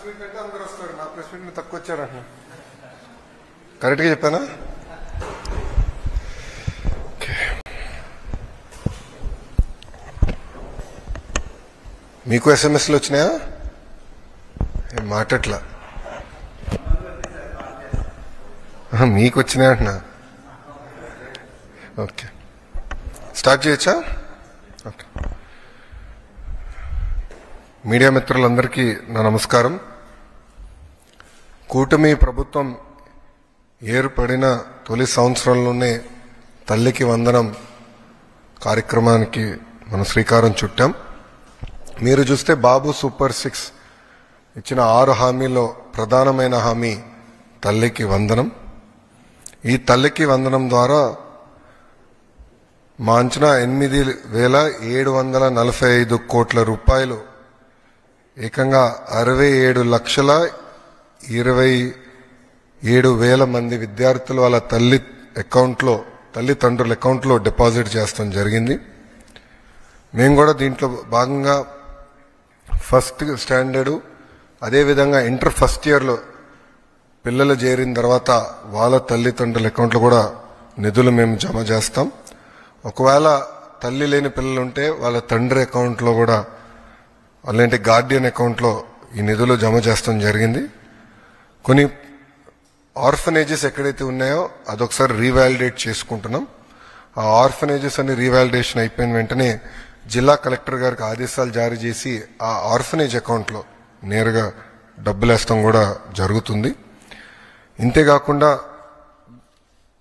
Meet అంటే అందరూ వస్తారు. నా ప్రెస్ మీట్ తక్కువ వచ్చారంట. కరెక్ట్గా చెప్పానా? మీకు ఎస్ఎంఎస్లు వచ్చినాయా? ఏం మాట్లాడట్లా. మీకు వచ్చినాయి అంటున్నా. ఓకే, స్టార్ట్ చేయొచ్చా? ఓకే. మీడియా మిత్రులందరికీ నా నమస్కారం. కూటమి ప్రభుత్వం ఏర్పడిన తొలి సంవత్సరంలోనే తల్లికి వందనం కార్యక్రమానికి మనం శ్రీకారం చుట్టాం. మీరు చూస్తే బాబు సూపర్ 6 ఇచ్చిన 6 హామీల్లో ప్రధానమైన హామీ తల్లికి వందనం. ఈ తల్లికి వందనం ద్వారా మా అంచనా 8,745 కోట్ల రూపాయలు, ఏకంగా 67,27,000 మంది విద్యార్థులు వాళ్ళ తల్లిదండ్రుల అకౌంట్లో డిపాజిట్ చేస్తాం జరిగింది. మేము కూడా దీంట్లో భాగంగా ఫస్ట్ స్టాండర్డు, అదేవిధంగా ఇంటర్ ఫస్ట్ ఇయర్లో పిల్లలు చేరిన తర్వాత వాళ్ళ తల్లిదండ్రుల అకౌంట్లో కూడా నిధులు మేము జమ చేస్తాం. ఒకవేళ తల్లి లేని పిల్లలు ఉంటే వాళ్ళ తండ్రి అకౌంట్లో కూడా, అలాంటి గార్డియన్ అకౌంట్లో ఈ నిధులు జమ చేస్తాం జరిగింది. కొన్ని ఆర్ఫనేజెస్ ఎక్కడైతే ఉన్నాయో అదొకసారి రీవాలిడేట్ చేసుకుంటున్నాం. ఆ ఆర్ఫనేజెస్ అన్ని రీవాలిడేషన్ అయిపోయిన వెంటనే జిల్లా కలెక్టర్ గారికి ఆదేశాలు జారీ చేసి ఆ ఆర్ఫనేజ్ అకౌంట్లో నేరుగా డబ్బులు వేస్తాం కూడా జరుగుతుంది. ఇంతేకాకుండా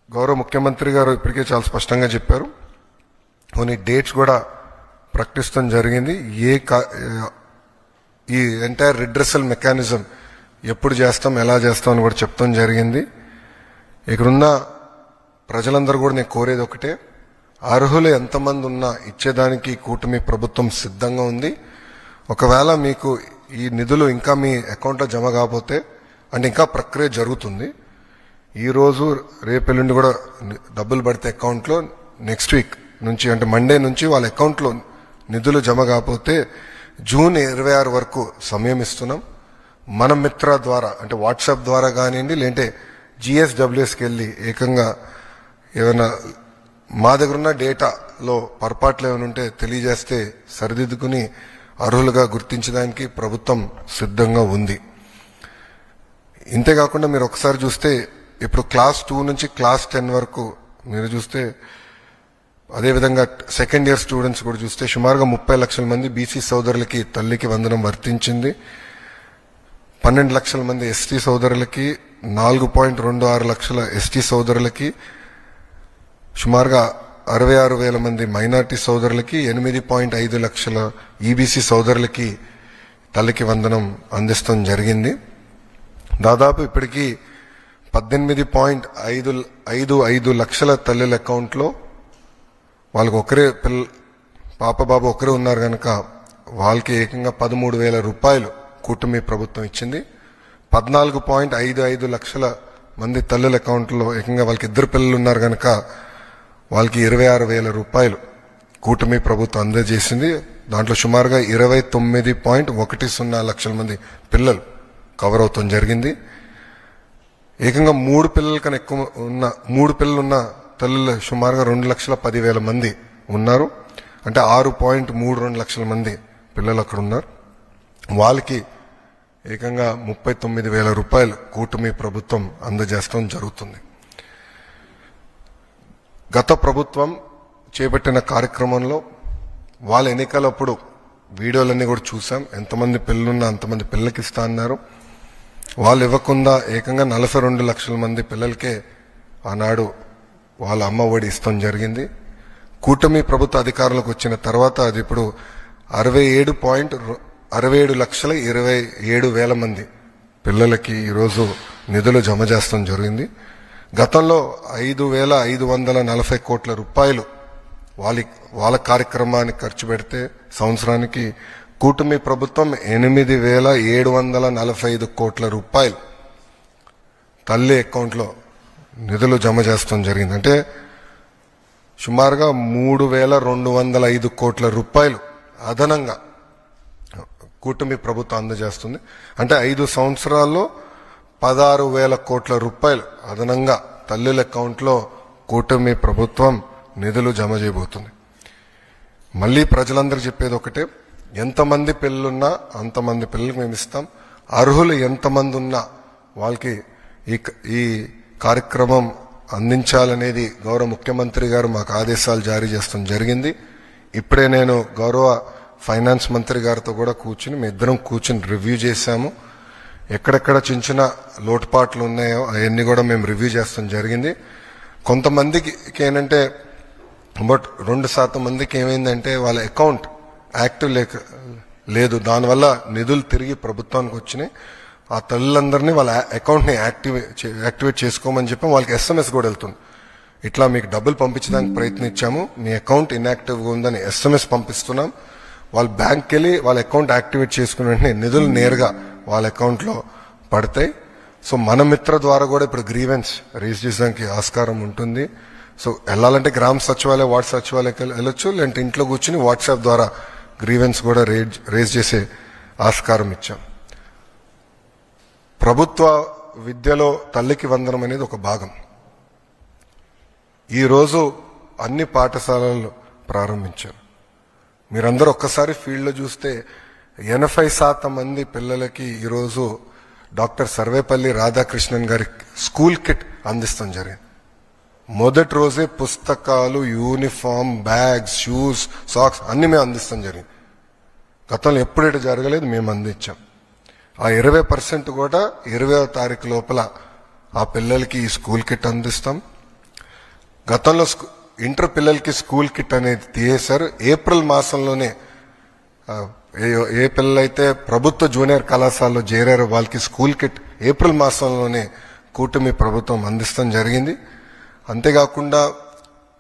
గౌరవ ముఖ్యమంత్రి గారు ఇప్పటికే చాలా స్పష్టంగా చెప్పారు. కొన్ని డేట్స్ కూడా ప్రకటిస్తాం జరిగింది. ఈ ఎంటైర్ రిడ్రెసల్ మెకానిజం ఎప్పుడు చేస్తాం, ఎలా చేస్తాం అని కూడా చెప్తాం జరిగింది. ఇక్కడున్న ప్రజలందరూ కూడా నేను కోరేది ఒకటే, అర్హులు ఎంతమంది ఉన్నా ఇచ్చేదానికి కూటమి ప్రభుత్వం సిద్ధంగా ఉంది. ఒకవేళ మీకు ఈ నిధులు ఇంకా మీ అకౌంట్లో జమ కాకపోతే, అంటే ఇంకా ప్రక్రియ జరుగుతుంది, ఈరోజు రేపెల్లుండి కూడా డబ్బులు పడితే అకౌంట్లో నెక్స్ట్ వీక్ నుంచి, అంటే మండే నుంచి వాళ్ళ అకౌంట్లో నిధులు జమ కాకపోతే జూన్ 26 వరకు సమయం ఇస్తున్నాం. మన మిత్ర ద్వారా, అంటే వాట్సాప్ ద్వారా కానివ్వండి, లేదంటే GSWSకి వెళ్ళి ఏకంగా ఏమైనా మా దగ్గర ఉన్న డేటాలో పొరపాట్లు ఏమైనా ఉంటే తెలియజేస్తే సరిదిద్దుకుని అర్హులుగా గుర్తించడానికి ప్రభుత్వం సిద్ధంగా ఉంది. ఇంతేకాకుండా మీరు ఒకసారి చూస్తే ఇప్పుడు క్లాస్ 2 నుంచి క్లాస్ 10 వరకు మీరు చూస్తే, అదేవిధంగా సెకండ్ ఇయర్ స్టూడెంట్స్ కూడా చూస్తే సుమారుగా 30 లక్షల మంది బీసీ సోదరులకి తల్లికి వందనం వర్తించింది. 12 లక్షల మంది ఎస్టీ సోదరులకి, 4.26 లక్షల ఎస్టీ సోదరులకి, సుమారుగా 66,000 మంది మైనార్టీ సోదరులకి, 8.5 లక్షల ఈబీసీ సోదరులకి తల్లికి వందనం అందిస్తాం జరిగింది. దాదాపు ఇప్పటికీ 18.55 లక్షల తల్లుల అకౌంట్లో వాళ్ళకి ఒకరే పాప బాబు ఒకరే ఉన్నారు కనుక వాళ్ళకి ఏకంగా 13,000 రూపాయలు కూటమి ప్రభుత్వం ఇచ్చింది. 14.55 లక్షల మంది తల్లుల అకౌంట్లో ఏకంగా వాళ్ళకి 2 పిల్లలు ఉన్నారు కనుక వాళ్ళకి 26,000 రూపాయలు కూటమి ప్రభుత్వం అందజేసింది. దాంట్లో సుమారుగా 29.10 లక్షల మంది పిల్లలు కవర్ అవుతాం జరిగింది. ఏకంగా 3 పిల్లల కన్నా ఎక్కువ ఉన్న 3 పిల్లలున్న తల్లులు సుమారుగా 2,10,000 మంది ఉన్నారు. అంటే 6.32 లక్షల మంది పిల్లలు అక్కడ ఉన్నారు. వాళ్ళకి ఏకంగా 39,000 రూపాయలు కూటమి ప్రభుత్వం అందజేస్తాం జరుగుతుంది. గత ప్రభుత్వం చేపట్టిన కార్యక్రమంలో వాళ్ళ ఎన్నికలప్పుడు వీడియోలన్నీ కూడా చూసాం. ఎంతమంది పిల్లలున్నా అంతమంది పిల్లలకి ఇస్తా అన్నారు. వాళ్ళు ఇవ్వకుండా ఏకంగా 42 లక్షల మంది పిల్లలకే ఆనాడు వాళ్ళ అమ్మ ఒడి ఇస్తాం జరిగింది. కూటమి ప్రభుత్వ అధికారులకు వచ్చిన తర్వాత అది ఇప్పుడు 67,27,000 మంది పిల్లలకి ఈరోజు నిధులు జమ చేస్తాం జరిగింది. గతంలో 5,540 కోట్ల రూపాయలు వాళ్ళ కార్యక్రమానికి ఖర్చు పెడితే సంవత్సరానికి కూటమి ప్రభుత్వం 8,745 కోట్ల రూపాయలు తల్లి అకౌంట్లో నిధులు జమ చేస్తాం జరిగింది. అంటే సుమారుగా 3,205 కోట్ల రూపాయలు అదనంగా కూటమి ప్రభుత్వం అందజేస్తుంది. అంటే 5 సంవత్సరాల్లో 16,000 కోట్ల రూపాయలు అదనంగా తల్లుల అకౌంట్లో కూటమి ప్రభుత్వం నిధులు జమ చేయబోతుంది. మళ్ళీ ప్రజలందరూ చెప్పేది ఒకటే, ఎంతమంది పిల్లలున్నా అంతమంది పిల్లలకు మేము ఇస్తాం. అర్హులు ఎంతమంది ఉన్నా వాళ్ళకి ఈ కార్యక్రమం అందించాలనేది గౌరవ ముఖ్యమంత్రి గారు మాకు ఆదేశాలు జారీ చేస్తాం జరిగింది. ఇప్పుడే నేను గౌరవ ఫైనాన్స్ మంత్రి గారితో కూడా మీ ఇద్దరం కూర్చుని రివ్యూ చేశాము. ఎక్కడెక్కడ చిన్న చిన్న లోటుపాట్లు ఉన్నాయో అవన్నీ కూడా మేము రివ్యూ చేస్తాం జరిగింది. కొంతమందికి ఏంటంటే బట్ 2% మందికి ఏమైందంటే వాళ్ళ అకౌంట్ యాక్టివ్ లేదు. దానివల్ల నిధులు తిరిగి ప్రభుత్వానికి వచ్చినాయి. ఆ తల్లులందరినీ వాళ్ళ అకౌంట్ని యాక్టివేట్ చేసుకోమని చెప్పి వాళ్ళకి SMS కూడా వెళ్తుంది. ఇట్లా మీకు డబ్బులు పంపించడానికి ప్రయత్నించాము, మీ అకౌంట్ ఇన్యాక్టివ్గా ఉందని SMS పంపిస్తున్నాం. వాళ్ళ బ్యాంక్కి వెళ్ళి వాళ్ళ అకౌంట్ యాక్టివేట్ చేసుకున్న వెంటనే నిధులు నేరుగా వాళ్ళ అకౌంట్లో పడతాయి. సో మన మిత్ర ద్వారా కూడా ఇప్పుడు గ్రీవెన్స్ రేజ్ చేయడానికి ఆస్కారం ఉంటుంది. సో వెళ్ళాలంటే గ్రామ సచివాలయ వార్డు సచివాలయకి వెళ్ళొచ్చు, లేదంటే ఇంట్లో కూర్చుని వాట్సాప్ ద్వారా గ్రీవెన్స్ కూడా రేజ్ చేసే ఆస్కారం ఇచ్చాం. ప్రభుత్వ విద్యలో తల్లికి వందనం అనేది ఒక భాగం. ఈరోజు అన్ని పాఠశాలలు ప్రారంభించారు. మీరందరూ ఒక్కసారి ఫీల్డ్లో చూస్తే 80% మంది పిల్లలకి ఈరోజు డాక్టర్ సర్వేపల్లి రాధాకృష్ణన్ గారి స్కూల్ కిట్ అందిస్తాం జరిగింది. మొదటి రోజే పుస్తకాలు, యూనిఫామ్, బ్యాగ్స్, షూస్, సాక్స్ అన్ని మేము అందిస్తాం జరిగింది. గతంలో ఎప్పుడైతే జరగలేదు, మేము అందించాం. ఆ 20% కూడా 20వ తారీఖు లోపల ఆ పిల్లలకి ఈ స్కూల్ కిట్ అందిస్తాం. గతంలో ఇంటర్ పిల్లలకి స్కూల్ కిట్ అనేది తీసేశారు. ఏప్రిల్ మాసంలోనే ఏ పిల్లలైతే ప్రభుత్వ జూనియర్ కళాశాలలో చేరారో వాళ్ళకి స్కూల్ కిట్ ఏప్రిల్ మాసంలోనే కూటమి ప్రభుత్వం అందిస్తాం జరిగింది. అంతేకాకుండా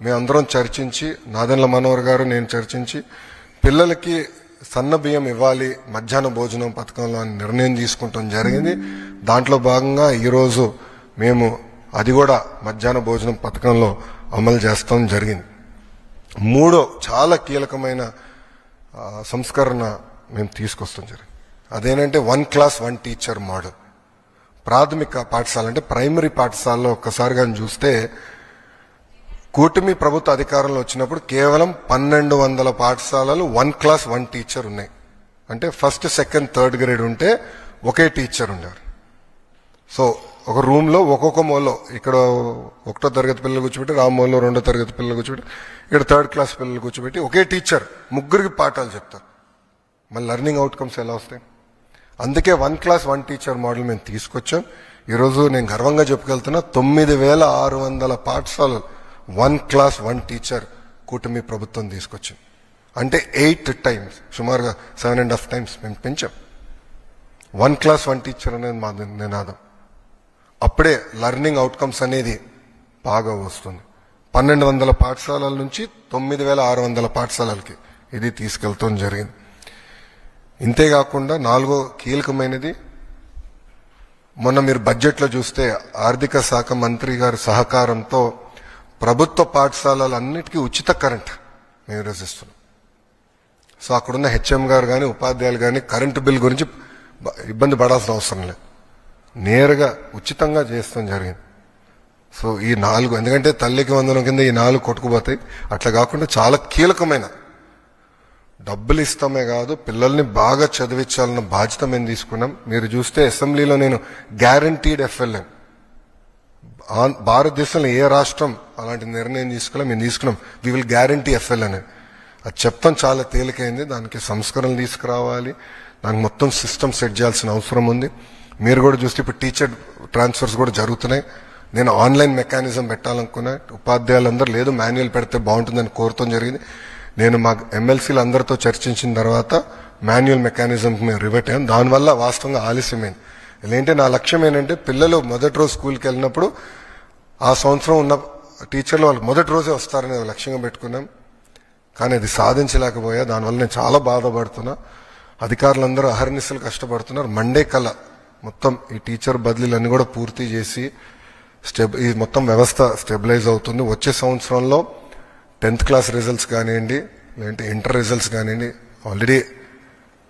మేమందరం చర్చించి, నాదెండ్ల మనోహర్ గారు నేను చర్చించి పిల్లలకి సన్న బియ్యం ఇవ్వాలి మధ్యాహ్న భోజనం పథకంలో అని నిర్ణయం తీసుకుంటాం జరిగింది. దాంట్లో భాగంగా ఈరోజు మేము అది కూడా మధ్యాహ్న భోజనం పథకంలో అమలు చేస్తాం జరిగింది. మూడో చాలా కీలకమైన సంస్కరణ మేము తీసుకొస్తాం జరిగింది. అదేంటంటే 1 క్లాస్ 1 టీచర్ మోడల్. ప్రాథమిక పాఠశాల అంటే ప్రైమరీ పాఠశాలలో ఒక్కసారి కానీ చూస్తే కూటమి ప్రభుత్వ అధికారంలో వచ్చినప్పుడు కేవలం 1200 పాఠశాలలు 1 క్లాస్ 1 టీచర్ ఉన్నాయి. అంటే ఫస్ట్, సెకండ్, థర్డ్ గ్రేడ్ ఉంటే ఒకే టీచర్ ఉండేవారు. సో ఒక రూమ్ లో ఒక్కొక్క మూలలో, ఇక్కడ 1వ తరగతి పిల్లలు కూర్చోబెట్టి, రామ్మూలలో 2వ తరగతి పిల్లలు కూర్చోబెట్టి, ఇక్కడ 3rd క్లాస్ పిల్లలు కూర్చోబెట్టి ఒకే టీచర్ ముగ్గురికి పాఠాలు చెప్తారు. మళ్ళీ లెర్నింగ్ అవుట్కమ్స్ ఎలా వస్తాయి? అందుకే 1 క్లాస్ 1 టీచర్ మోడల్ మేము తీసుకొచ్చాం. ఈరోజు నేను గర్వంగా చెప్పుకెళ్తున్నా, 9600 పాఠశాలలు 1 క్లాస్ 1 టీచర్ కూటమి ప్రభుత్వం తీసుకొచ్చింది. అంటే 8 టైమ్స్, సుమారుగా 7.5 టైమ్స్ మేము పెంచాం. 1 క్లాస్ 1 టీచర్ అనేది మా నినాదం. అప్పుడే లెర్నింగ్ అవుట్కమ్స్ అనేది బాగా వస్తుంది. 1200 పాఠశాలల నుంచి 9600 పాఠశాలలకి ఇది తీసుకెళ్తాం జరిగింది. ఇంతేకాకుండా 4వ కీలకమైనది, మొన్న మీరు బడ్జెట్లో చూస్తే ఆర్థిక శాఖ మంత్రి గారి సహకారంతో ప్రభుత్వ పాఠశాలలన్నిటికీ ఉచిత కరెంట్ మేము రచిస్తున్నాం. సో అక్కడున్న HM గారు కానీ ఉపాధ్యాయులు కానీ కరెంటు బిల్ గురించి ఇబ్బంది పడాల్సిన అవసరం లేదు, నేరుగా ఉచితంగా చేస్తాం జరిగింది. సో ఈ 4, ఎందుకంటే తల్లికి వందనం కింద ఈ 4 కొట్టుకుపోతాయి. అట్లా కాకుండా చాలా కీలకమైన డబ్బులు ఇస్తామే కాదు, పిల్లల్ని బాగా చదివించాలన్న బాధ్యత మేము తీసుకున్నాం. మీరు చూస్తే అసెంబ్లీలో నేను గ్యారంటీడ్ FLN, భారతదేశంలో ఏ రాష్ట్రం అలాంటి నిర్ణయం తీసుకోలే, మేము తీసుకున్నాం. వి విల్ గ్యారంటీ FLN అని. అది చెప్తాం చాలా తేలికైంది. దానికి సంస్కరణలు తీసుకురావాలి, దానికి మొత్తం సిస్టమ్ సెట్ చేయాల్సిన అవసరం ఉంది. మీరు కూడా చూస్తే ఇప్పుడు టీచర్ ట్రాన్స్ఫర్స్ కూడా జరుగుతున్నాయి. నేను ఆన్లైన్ మెకానిజం పెట్టాలనుకున్నా, ఉపాధ్యాయులందరూ లేదు మాన్యువల్ పెడితే బాగుంటుందని కోరుతాం జరిగింది. నేను మా MLCలు అందరితో చర్చించిన తర్వాత మాన్యువల్ మెకానిజం మేము రివర్ట్ అయ్యాం. దానివల్ల వాస్తవంగా ఆలస్యమైంది. ఏంటంటే నా లక్ష్యం ఏంటంటే పిల్లలు మొదటి రోజు స్కూల్కి వెళ్ళినప్పుడు ఆ సంవత్సరం ఉన్న టీచర్లు వాళ్ళు మొదటి రోజే వస్తారని లక్ష్యంగా పెట్టుకున్నాం. కానీ అది సాధించలేకపోయా. దానివల్ల నేను చాలా బాధపడుతున్నా. అధికారులందరూ అహర్నిశలు కష్టపడుతున్నారు. మండే కల్లా మొత్తం ఈ టీచర్ బదిలీలన్నీ కూడా పూర్తి చేసి ఈ మొత్తం వ్యవస్థ స్టెబిలైజ్ అవుతుంది. వచ్చే సంవత్సరంలో 10th క్లాస్ రిజల్ట్స్ కానివ్వండి, లేదంటే ఇంటర్ రిజల్ట్స్ కానివ్వండి, ఆల్రెడీ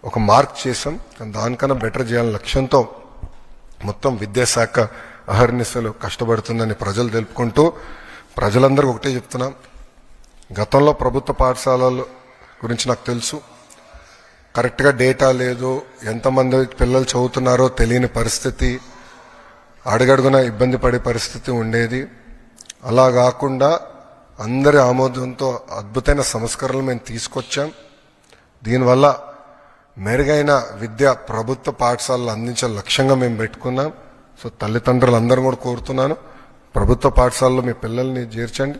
ఒక మార్క్ చేసాం. దానికన్నా బెటర్ చేయాలని లక్ష్యంతో మొత్తం విద్యాశాఖ అహర్నిశలు కష్టపడుతుందని ప్రజలు తెలుపుకుంటూ, ప్రజలందరికీ ఒకటే చెప్తున్నాం, గతంలో ప్రభుత్వ పాఠశాలల గురించి నాకు తెలుసు, కరెక్ట్గా డేటా లేదు, ఎంతమంది పిల్లలు చదువుతున్నారో తెలియని పరిస్థితి, అడుగడుగున ఇబ్బంది పడే పరిస్థితి ఉండేది. అలా కాకుండా అందరి ఆమోదంతో అద్భుతమైన సంస్కరణలు మేము తీసుకొచ్చాం. దీనివల్ల మెరుగైన విద్య ప్రభుత్వ పాఠశాలలు అందించే లక్ష్యంగా మేము పెట్టుకున్నాం. సో తల్లిదండ్రులందరూ కూడా కోరుతున్నాను, ప్రభుత్వ పాఠశాలలో మీ పిల్లల్ని చేర్చండి.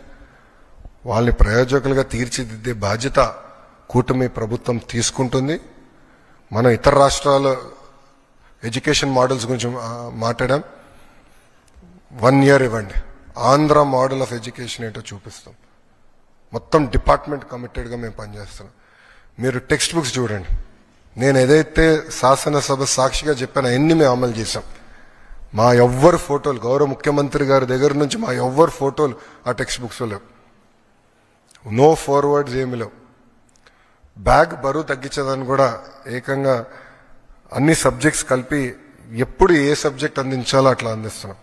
వాళ్ళని ప్రయోజకులుగా తీర్చిదిద్దే బాధ్యత కూటమి ప్రభుత్వం తీసుకుంటుంది. మనం ఇతర రాష్ట్రాల ఎడ్యుకేషన్ మోడల్స్ గురించి మాట్లాడాం. 1 year ఇవ్వండి, ఆంధ్ర మోడల్ ఆఫ్ ఎడ్యుకేషన్ ఏంటో చూపిస్తాం. మొత్తం డిపార్ట్మెంట్ కమిటెడ్గా మేము పనిచేస్తున్నాం. మీరు టెక్స్ట్ బుక్స్ చూడండి, నేను ఏదైతే శాసనసభ సాక్షిగా చెప్పానో అన్ని మేము అమలు చేశాం. మా ఎవ్వరు ఫోటోలు, గౌరవ ముఖ్యమంత్రి గారి దగ్గర నుంచి మా ఎవ్వరు ఫోటోలు ఆ టెక్స్ట్ బుక్స్లో లేవు. నో ఫార్వర్డ్స్ ఏమి లేవు. బ్యాగ్ బరువు తగ్గించేదాన్ని కూడా ఏకంగా అన్ని సబ్జెక్ట్స్ కలిపి ఎప్పుడు ఏ సబ్జెక్ట్ అందించాలో అట్లా అందిస్తున్నాం.